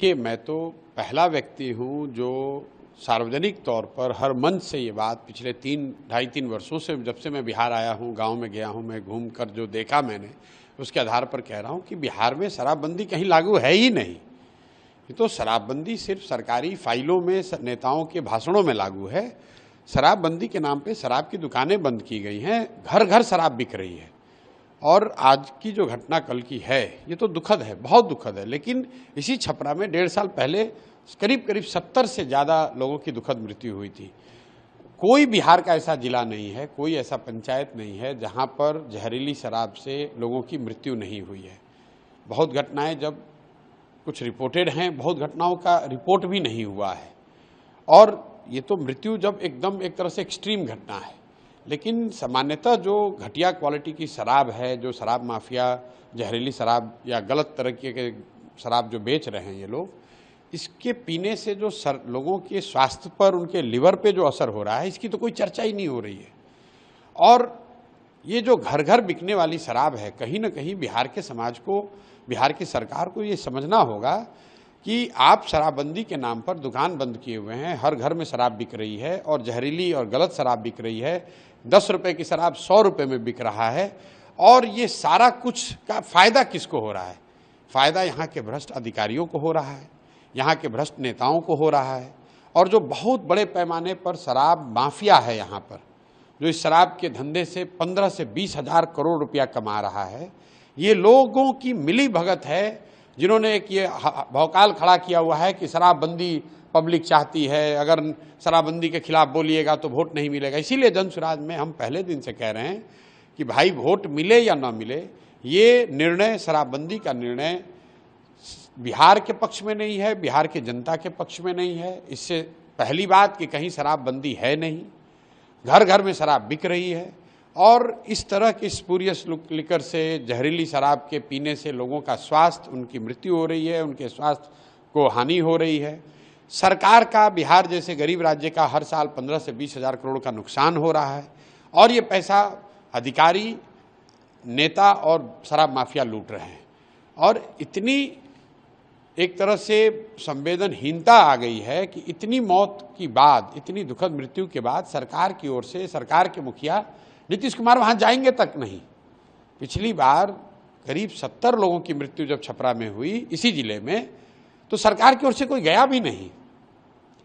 कि मैं तो पहला व्यक्ति हूं जो सार्वजनिक तौर पर हर मंच से ये बात पिछले ढाई तीन वर्षों से, जब से मैं बिहार आया हूं, गांव में गया हूं, मैं घूमकर जो देखा मैंने, उसके आधार पर कह रहा हूं कि बिहार में शराबबंदी कहीं लागू है ही नहीं। ये तो शराबबंदी सिर्फ सरकारी फाइलों में, नेताओं के भाषणों में लागू है। शराबबंदी के नाम पे शराब की दुकानें बंद की गई हैं, घर घर शराब बिक रही है। और आज की जो घटना कल की है, ये तो दुखद है, बहुत दुखद है। लेकिन इसी छपरा में 1.5 साल पहले करीब 70 से ज़्यादा लोगों की दुखद मृत्यु हुई थी। कोई बिहार का ऐसा जिला नहीं है, कोई ऐसा पंचायत नहीं है जहां पर जहरीली शराब से लोगों की मृत्यु नहीं हुई है। बहुत घटनाएं जब कुछ रिपोर्टेड हैं, बहुत घटनाओं का रिपोर्ट भी नहीं हुआ है। और ये तो मृत्यु जब एकदम एक तरह से एक्सट्रीम घटना है। लेकिन सामान्यतः जो घटिया क्वालिटी की शराब है, जो शराब माफिया जहरीली शराब या गलत तरह के शराब जो बेच रहे हैं ये लोग, इसके पीने से जो लोगों के स्वास्थ्य पर, उनके लिवर पे जो असर हो रहा है, इसकी तो कोई चर्चा ही नहीं हो रही है। और ये जो घर घर बिकने वाली शराब है, कहीं ना कहीं बिहार के समाज को, बिहार की सरकार को ये समझना होगा कि आप शराबबंदी के नाम पर दुकान बंद किए हुए हैं, हर घर में शराब बिक रही है और जहरीली और गलत शराब बिक रही है। 10 रुपए की शराब 100 रुपए में बिक रहा है। और ये सारा कुछ का फायदा किसको हो रहा है? फायदा यहाँ के भ्रष्ट अधिकारियों को हो रहा है, यहाँ के भ्रष्ट नेताओं को हो रहा है। और जो बहुत बड़े पैमाने पर शराब माफिया है यहाँ पर, जो इस शराब के धंधे से 15 से 20 हजार करोड़ रुपया कमा रहा है, ये लोगों की मिली भगत है, जिन्होंने एक ये भौकाल खड़ा किया हुआ है कि शराबबंदी पब्लिक चाहती है, अगर शराबबंदी के खिलाफ बोलिएगा तो वोट नहीं मिलेगा। इसीलिए जनसुराज में हम पहले दिन से कह रहे हैं कि भाई वोट मिले या ना मिले, ये निर्णय, शराबबंदी का निर्णय बिहार के पक्ष में नहीं है, बिहार के जनता के पक्ष में नहीं है। इससे पहली बात कि कहीं शराबबंदी है नहीं, घर घर में शराब बिक रही है। और इस तरह के स्पूरियस लिकर से, जहरीली शराब के पीने से लोगों का स्वास्थ्य, उनकी मृत्यु हो रही है, उनके स्वास्थ्य को हानि हो रही है। सरकार का बिहार जैसे गरीब राज्य का हर साल 15 से 20 हजार करोड़ का नुकसान हो रहा है। और ये पैसा अधिकारी, नेता और शराब माफिया लूट रहे हैं। और इतनी एक तरह से संवेदनहीनता आ गई है कि इतनी मौत की बाद, इतनी दुखद मृत्यु के बाद सरकार की ओर से, सरकार के मुखिया नीतीश कुमार वहां जाएंगे तक नहीं। पिछली बार करीब 70 लोगों की मृत्यु जब छपरा में हुई, इसी जिले में, तो सरकार की ओर से कोई गया भी नहीं।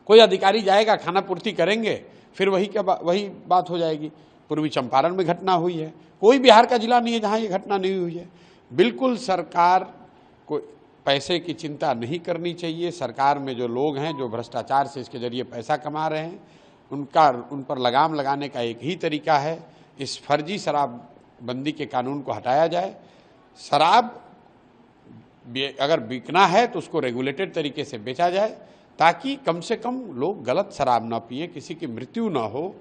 कोई अधिकारी जाएगा, खाना पूर्ति करेंगे, फिर वही बात हो जाएगी। पूर्वी चंपारण में घटना हुई है, कोई बिहार का जिला नहीं है जहां ये घटना नहीं हुई है। बिल्कुल सरकार को पैसे की चिंता नहीं करनी चाहिए। सरकार में जो लोग हैं, जो भ्रष्टाचार से इसके जरिए पैसा कमा रहे हैं, उन पर लगाम लगाने का एक ही तरीका है, इस फर्जी शराबबंदी के कानून को हटाया जाए। शराब अगर बिकना है तो उसको रेगुलेटेड तरीके से बेचा जाए, ताकि कम से कम लोग गलत शराब ना पिए, किसी की मृत्यु ना हो।